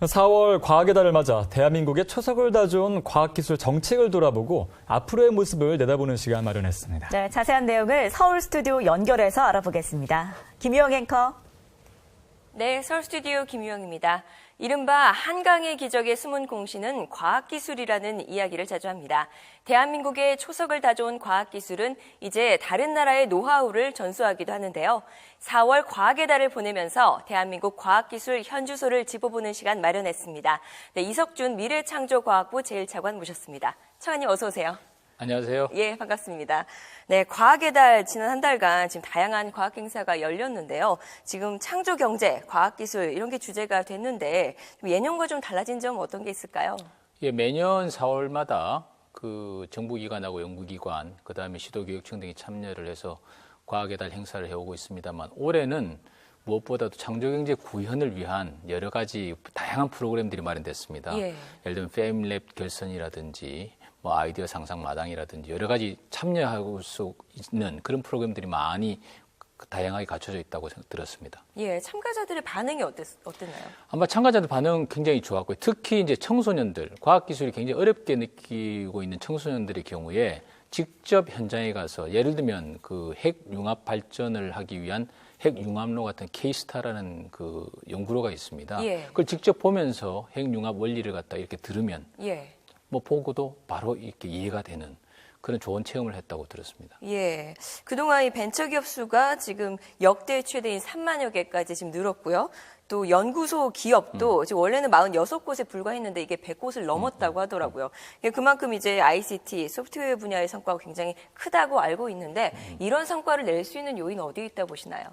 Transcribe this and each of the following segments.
4월 과학의 달을 맞아 대한민국의 초석을 다져온 과학기술 정책을 돌아보고 앞으로의 모습을 내다보는 시간 마련했습니다. 네, 자세한 내용을 서울 스튜디오 연결해서 알아보겠습니다. 김유영 앵커. 네, 서울 스튜디오 김유영입니다. 이른바 한강의 기적의 숨은 공신은 과학기술이라는 이야기를 자주 합니다. 대한민국의 초석을 다져온 과학기술은 이제 다른 나라의 노하우를 전수하기도 하는데요. 4월 과학의 달을 보내면서 대한민국 과학기술 현주소를 짚어보는 시간 마련했습니다. 네, 이석준 미래창조과학부 제1차관 모셨습니다. 차관님 어서 오세요. 안녕하세요. 예, 반갑습니다. 네, 과학의 달 지난 한 달간 지금 다양한 과학 행사가 열렸는데요. 지금 창조 경제, 과학 기술 이런 게 주제가 됐는데 예년과 좀 달라진 점 어떤 게 있을까요? 예, 매년 4월마다 그 정부기관하고 연구기관, 그다음에 시도교육청 등이 참여를 해서 과학의 달 행사를 해오고 있습니다만 올해는 무엇보다도 창조경제 구현을 위한 여러 가지 다양한 프로그램들이 마련됐습니다. 예. 예를 들면 페임랩 결선이라든지 뭐 아이디어 상상 마당이라든지 여러 가지 참여할 수 있는 그런 프로그램들이 많이 다양하게 갖춰져 있다고 들었습니다. 예, 참가자들의 반응이 어땠나요? 아마 참가자들 반응 굉장히 좋았고요. 특히 이제 청소년들, 과학기술이 굉장히 어렵게 느끼고 있는 청소년들의 경우에 직접 현장에 가서 예를 들면 그 핵융합 발전을 하기 위한 핵융합로 같은 케이스타라는 그 연구로가 있습니다. 예. 그걸 직접 보면서 핵융합 원리를 갖다 이렇게 들으면 예. 뭐 보고도 바로 이렇게 이해가 되는 그런 좋은 체험을 했다고 들었습니다. 예. 그동안 이 벤처기업 수가 지금 역대 최대인 3만여 개까지 지금 늘었고요. 또 연구소 기업도 지금 원래는 46곳에 불과했는데 이게 100곳을 넘었다고 하더라고요. 그만큼 이제 ICT, 소프트웨어 분야의 성과가 굉장히 크다고 알고 있는데 이런 성과를 낼 수 있는 요인은 어디에 있다 보시나요?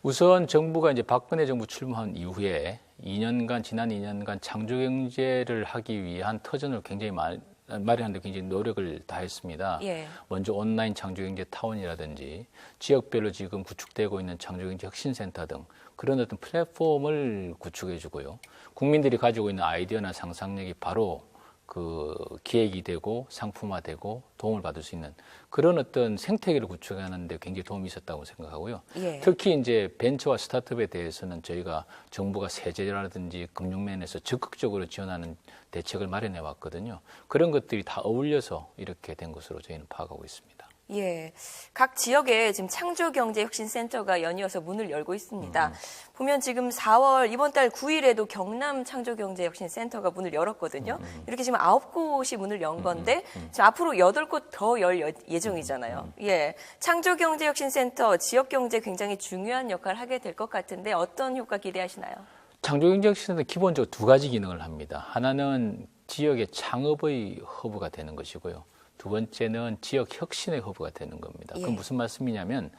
우선 정부가 이제 박근혜 정부 출범한 이후에 지난 2년간 창조경제를 하기 위한 터전을 굉장히 마련하는 데 굉장히 노력을 다했습니다. 예. 먼저 온라인 창조경제 타운이라든지 지역별로 지금 구축되고 있는 창조경제 혁신센터 등 그런 어떤 플랫폼을 구축해주고요. 국민들이 가지고 있는 아이디어나 상상력이 바로 그 기획이 되고 상품화되고 도움을 받을 수 있는 그런 어떤 생태계를 구축하는 데 굉장히 도움이 있었다고 생각하고요. 예. 특히 이제 벤처와 스타트업에 대해서는 저희가 정부가 세제라든지 금융면에서 적극적으로 지원하는 대책을 마련해 왔거든요. 그런 것들이 다 어울려서 이렇게 된 것으로 저희는 파악하고 있습니다. 예, 각 지역에 지금 창조경제혁신센터가 연이어서 문을 열고 있습니다. 보면 지금 4월 이번 달 9일에도 경남 창조경제혁신센터가 문을 열었거든요. 이렇게 지금 9곳이 문을 연 건데 지금 앞으로 8곳 더 열 예정이잖아요. 예, 창조경제혁신센터 지역경제 굉장히 중요한 역할을 하게 될 것 같은데 어떤 효과 기대하시나요? 창조경제혁신센터는 기본적으로 두 가지 기능을 합니다. 하나는 지역의 창업의 허브가 되는 것이고요. 두 번째는 지역 혁신의 허브가 되는 겁니다. 예. 그건 무슨 말씀이냐면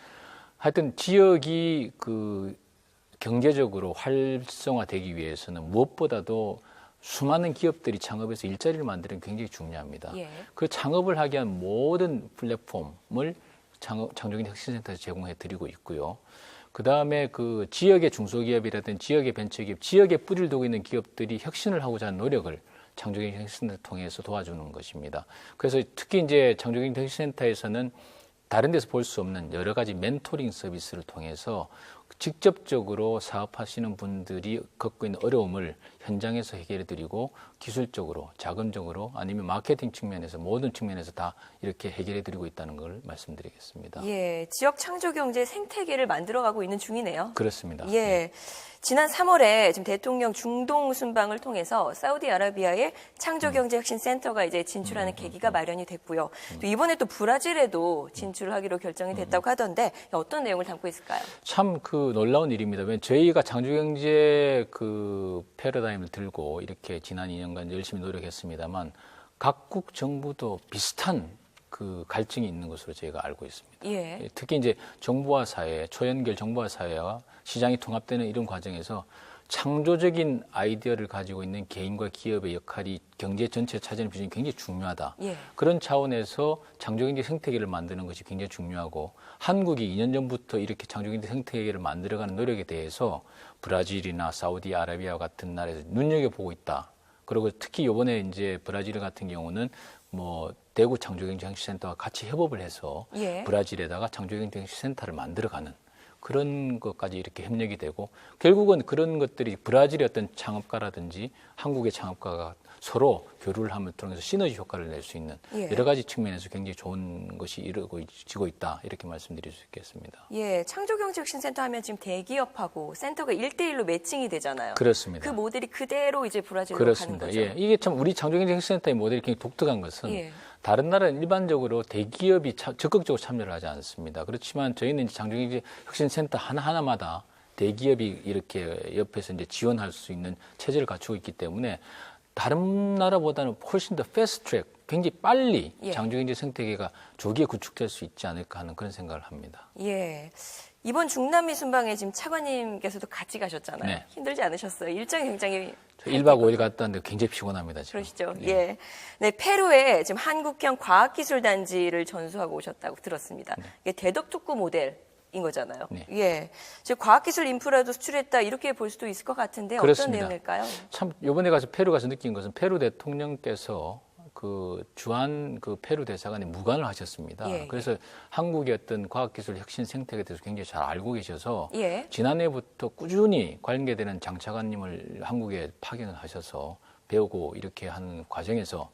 하여튼 지역이 그 경제적으로 활성화되기 위해서는 무엇보다도 수많은 기업들이 창업해서 일자리를 만드는 게 굉장히 중요합니다. 예. 그 창업을 하기 위한 모든 플랫폼을 창조경제혁신센터에서 제공해 드리고 있고요. 그다음에 그 지역의 중소기업이라든지 지역의 벤처기업, 지역에 뿌리를 두고 있는 기업들이 혁신을 하고자 하는 노력을 창조경제혁신센터를 통해서 도와주는 것입니다. 그래서 특히 이제 창조경제혁신센터에서는 다른 데서 볼 수 없는 여러 가지 멘토링 서비스를 통해서 직접적으로 사업하시는 분들이 겪고 있는 어려움을 현장에서 해결해 드리고 기술적으로, 자금적으로 아니면 마케팅 측면에서 모든 측면에서 다 이렇게 해결해 드리고 있다는 걸 말씀드리겠습니다. 예, 지역 창조경제 생태계를 만들어가고 있는 중이네요. 그렇습니다. 예. 지난 3월에 지금 대통령 중동 순방을 통해서 사우디아라비아의 창조경제혁신센터가 이제 진출하는 계기가 마련이 됐고요. 또 이번에 또 브라질에도 진출을 하기로 결정이 됐다고 하던데 어떤 내용을 담고 있을까요? 참 그 놀라운 일입니다. 왜냐하면 저희가 창조경제 그 패러다임을 들고 이렇게 지난 2년간 열심히 노력했습니다만 각국 정부도 비슷한 그 갈증이 있는 것으로 저희가 알고 있습니다. 예. 특히 이제 정부와 사회, 초연결 정부와 사회와 시장이 통합되는 이런 과정에서 창조적인 아이디어를 가지고 있는 개인과 기업의 역할이 경제 전체에 차지하는 비중이 굉장히 중요하다. 예. 그런 차원에서 창조경제 생태계를 만드는 것이 굉장히 중요하고 한국이 2년 전부터 이렇게 창조경제 생태계를 만들어가는 노력에 대해서 브라질이나 사우디아라비아 같은 나라에서 눈여겨보고 있다. 그리고 특히 이번에 이제 브라질 같은 경우는 뭐 대구 창조경제혁신센터와 같이 협업을 해서 예. 브라질에다가 창조경제혁신센터를 만들어가는 그런 것까지 이렇게 협력이 되고 결국은 그런 것들이 브라질의 어떤 창업가라든지 한국의 창업가가 서로 교류를 함을 통해서 시너지 효과를 낼 수 있는 예. 여러 가지 측면에서 굉장히 좋은 것이 이루어지고 있다 이렇게 말씀드릴 수 있겠습니다. 예, 창조경제혁신센터 하면 지금 대기업하고 센터가 1대1로 매칭이 되잖아요. 그렇습니다. 그 모델이 그대로 이제 브라질로 그렇습니다. 가는 거죠. 예, 이게 참 우리 창조경제혁신센터의 모델이 굉장히 독특한 것은 예. 다른 나라는 일반적으로 대기업이 적극적으로 참여를 하지 않습니다. 그렇지만 저희는 이제 창조경제혁신센터 하나하나마다 대기업이 이렇게 옆에서 이제 지원할 수 있는 체제를 갖추고 있기 때문에 다른 나라보다는 훨씬 더 패스트 트랙, 굉장히 빨리 예. 창조경제 생태계가 조기에 구축될 수 있지 않을까 하는 그런 생각을 합니다. 예. 이번 중남미 순방에 지금 차관님께서도 같이 가셨잖아요. 네. 힘들지 않으셨어요? 일정이 굉장히 1박 5일 갔다 왔는데 굉장히 피곤합니다. 지금. 그러시죠. 예. 네, 페루에 지금 한국형 과학기술단지를 전수하고 오셨다고 들었습니다. 이게 대덕특구 모델인 거잖아요. 네. 예. 즉 과학기술 인프라도 수출했다 이렇게 볼 수도 있을 것 같은데 그렇습니다. 어떤 내용일까요? 참 이번에 가서 페루 가서 느낀 것은 페루 대통령께서 그 주한 그 페루 대사관에 무관을 하셨습니다. 예, 그래서 한국의 어떤 과학기술 혁신 생태계에 대해서 굉장히 잘 알고 계셔서 예. 지난해부터 꾸준히 관계되는 장차관님을 한국에 파견을 하셔서 배우고 이렇게 하는 과정에서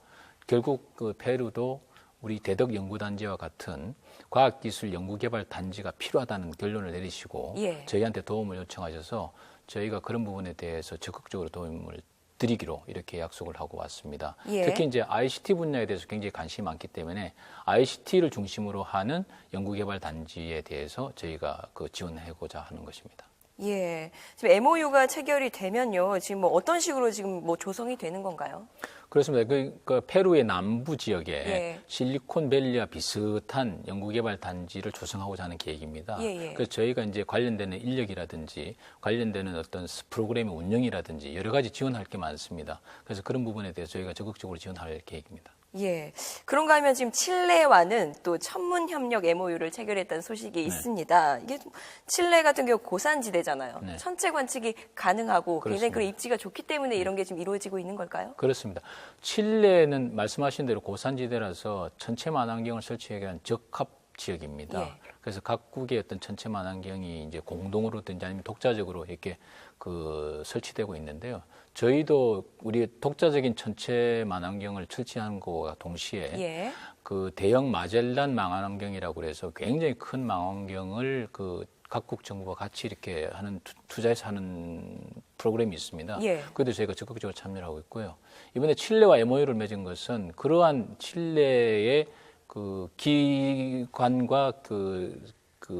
결국 그 페루도 우리 대덕 연구단지와 같은 과학기술 연구개발 단지가 필요하다는 결론을 내리시고 예. 저희한테 도움을 요청하셔서 저희가 그런 부분에 대해서 적극적으로 도움을 드리기로 이렇게 약속을 하고 왔습니다. 예. 특히 이제 ICT 분야에 대해서 굉장히 관심이 많기 때문에 ICT를 중심으로 하는 연구개발 단지에 대해서 저희가 그 지원하고자 하는 것입니다. 예. 지금 MOU가 체결이 되면요. 지금 뭐 어떤 식으로 지금 뭐 조성이 되는 건가요? 그렇습니다. 그 페루의 남부 지역에 예. 실리콘밸리와 비슷한 연구개발 단지를 조성하고자 하는 계획입니다. 예, 예. 그래서 저희가 이제 관련되는 인력이라든지 관련되는 어떤 프로그램의 운영이라든지 여러 가지 지원할 게 많습니다. 그래서 그런 부분에 대해서 저희가 적극적으로 지원할 계획입니다. 예. 그런가 하면 지금 칠레와는 또 천문협력 MOU를 체결했다는 소식이 있습니다. 이게 칠레 같은 경우 고산지대잖아요. 네. 천체 관측이 가능하고 굉장히 그렇습니다. 그런 입지가 좋기 때문에 이런 게 지금 이루어지고 있는 걸까요? 그렇습니다. 칠레는 말씀하신 대로 고산지대라서 천체만환경을 설치하기 위한 적합 지역입니다. 예. 그래서 각국의 어떤 천체만환경이 이제 공동으로든지 아니면 독자적으로 이렇게 그 설치되고 있는데요. 저희도 우리 독자적인 천체만환경을 설치하는 것과 동시에 예. 그 대형 마젤란 망원경이라고 그래서 굉장히 큰 망원경을 그 각국 정부가 같이 이렇게 하는 투자해서 하는 프로그램이 있습니다. 예. 그래도 저희가 적극적으로 참여를 하고 있고요. 이번에 칠레와 MOU를 맺은 것은 그러한 칠레의 그 기관과 그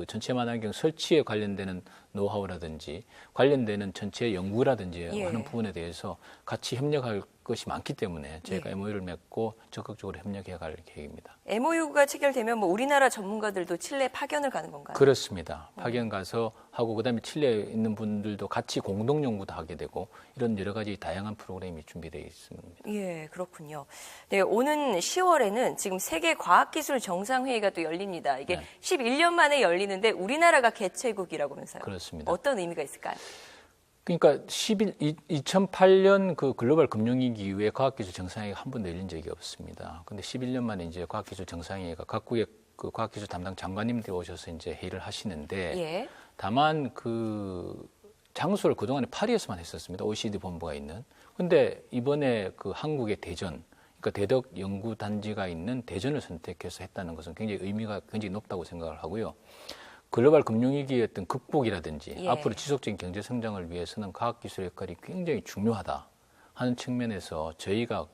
전체만환경 설치에 관련되는 노하우라든지 관련되는 전체 연구라든지 예. 하는 부분에 대해서 같이 협력할 것이 많기 때문에 저희가 MOU를 맺고 적극적으로 협력해 갈 계획입니다. MOU가 체결되면 뭐 우리나라 전문가들도 칠레 파견을 가는 건가요? 그렇습니다. 파견 가서 하고 그다음에 칠레에 있는 분들도 같이 공동 연구도 하게 되고 이런 여러 가지 다양한 프로그램이 준비되어 있습니다. 예, 그렇군요. 네, 오는 10월에는 지금 세계 과학기술 정상회의가 또 열립니다. 이게 네. 11년 만에 열리는데 우리나라가 개최국이라고 하면서요. 그렇습니다. 어떤 의미가 있을까요? 그러니까 2008년 그 글로벌 금융위기 이후에 과학기술 정상회의가 한 번도 열린 적이 없습니다. 근데 11년 만에 이제 과학기술 정상회의가 각국의 그 과학기술 담당 장관님들이 오셔서 이제 회의를 하시는데 예. 다만 그 장소를 그동안에 파리에서만 했었습니다. OECD 본부가 있는. 근데 이번에 그 한국의 대전, 그러니까 대덕 연구단지가 있는 대전을 선택해서 했다는 것은 굉장히 의미가 굉장히 높다고 생각을 하고요. 글로벌 금융위기의 어떤 극복이라든지 예. 앞으로 지속적인 경제 성장을 위해서는 과학기술의 역할이 굉장히 중요하다 하는 측면에서 저희가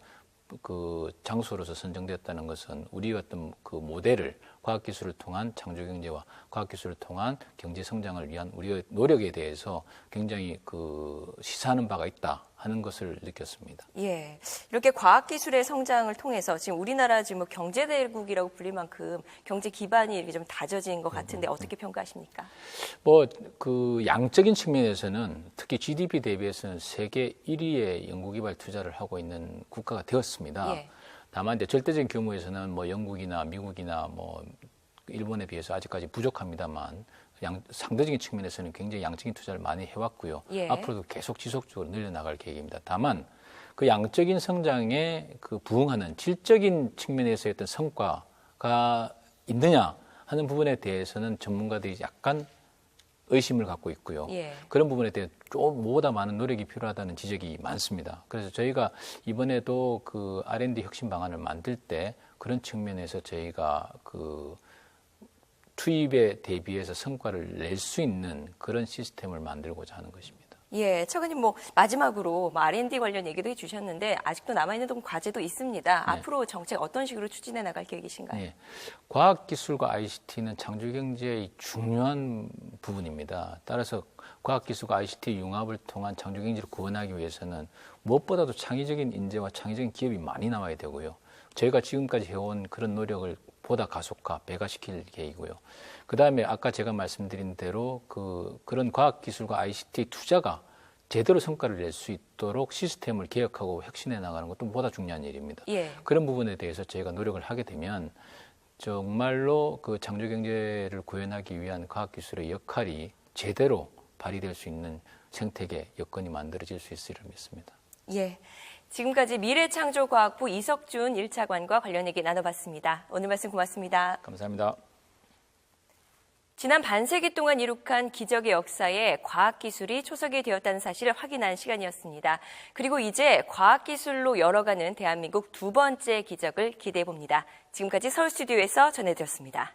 그 장소로서 선정됐다는 것은 우리 어떤 그 모델을 과학기술을 통한 창조경제와 과학기술을 통한 경제 성장을 위한 우리의 노력에 대해서 굉장히 그 시사하는 바가 있다 하는 것을 느꼈습니다. 예. 이렇게 과학기술의 성장을 통해서 지금 우리나라 지금 뭐 경제대국이라고 불릴 만큼 경제 기반이 이렇게 좀 다져진 것 같은데 어떻게 평가하십니까? 뭐 그 양적인 측면에서는 특히 GDP 대비해서는 세계 1위의 연구개발 투자를 하고 있는 국가가 되었습니다. 예. 다만 이제 절대적인 규모에서는 뭐 영국이나 미국이나 뭐 일본에 비해서 아직까지 부족합니다만 상대적인 측면에서는 굉장히 양적인 투자를 많이 해왔고요. 예. 앞으로도 계속 지속적으로 늘려나갈 계획입니다. 다만 그 양적인 성장에 그 부응하는 질적인 측면에서의 어떤 성과가 있느냐 하는 부분에 대해서는 전문가들이 약간 의심을 갖고 있고요. 예. 그런 부분에 대해 좀보다 많은 노력이 필요하다는 지적이 많습니다. 그래서 저희가 이번에도 그 R&D 혁신 방안을 만들 때 그런 측면에서 저희가 그 투입에 대비해서 성과를 낼 수 있는 그런 시스템을 만들고자 하는 것입니다. 예, 차관님 마지막으로 R&D 관련 얘기도 해주셨는데 아직도 남아있는 과제도 있습니다. 네. 앞으로 정책 어떤 식으로 추진해 나갈 계획이신가요? 네. 과학기술과 ICT는 창조경제의 중요한 부분입니다. 따라서 과학기술과 ICT 융합을 통한 창조경제를 구현하기 위해서는 무엇보다도 창의적인 인재와 창의적인 기업이 많이 나와야 되고요. 저희가 지금까지 해온 그런 노력을 보다 가속화, 배가시킬 계획이고요. 그다음에 아까 제가 말씀드린 대로 그런 과학기술과 ICT 투자가 제대로 성과를 낼 수 있도록 시스템을 개혁하고 혁신해 나가는 것도 보다 중요한 일입니다. 예. 그런 부분에 대해서 저희가 노력을 하게 되면 정말로 그 창조경제를 구현하기 위한 과학기술의 역할이 제대로 발휘될 수 있는 생태계 여건이 만들어질 수 있으리라 믿습니다. 예. 지금까지 미래창조과학부 이석준 1차관과 관련 얘기 나눠봤습니다. 오늘 말씀 고맙습니다. 감사합니다. 지난 반세기 동안 이룩한 기적의 역사에 과학기술이 초석이 되었다는 사실을 확인한 시간이었습니다. 그리고 이제 과학기술로 열어가는 대한민국 두 번째 기적을 기대해봅니다. 지금까지 서울 스튜디오에서 전해드렸습니다.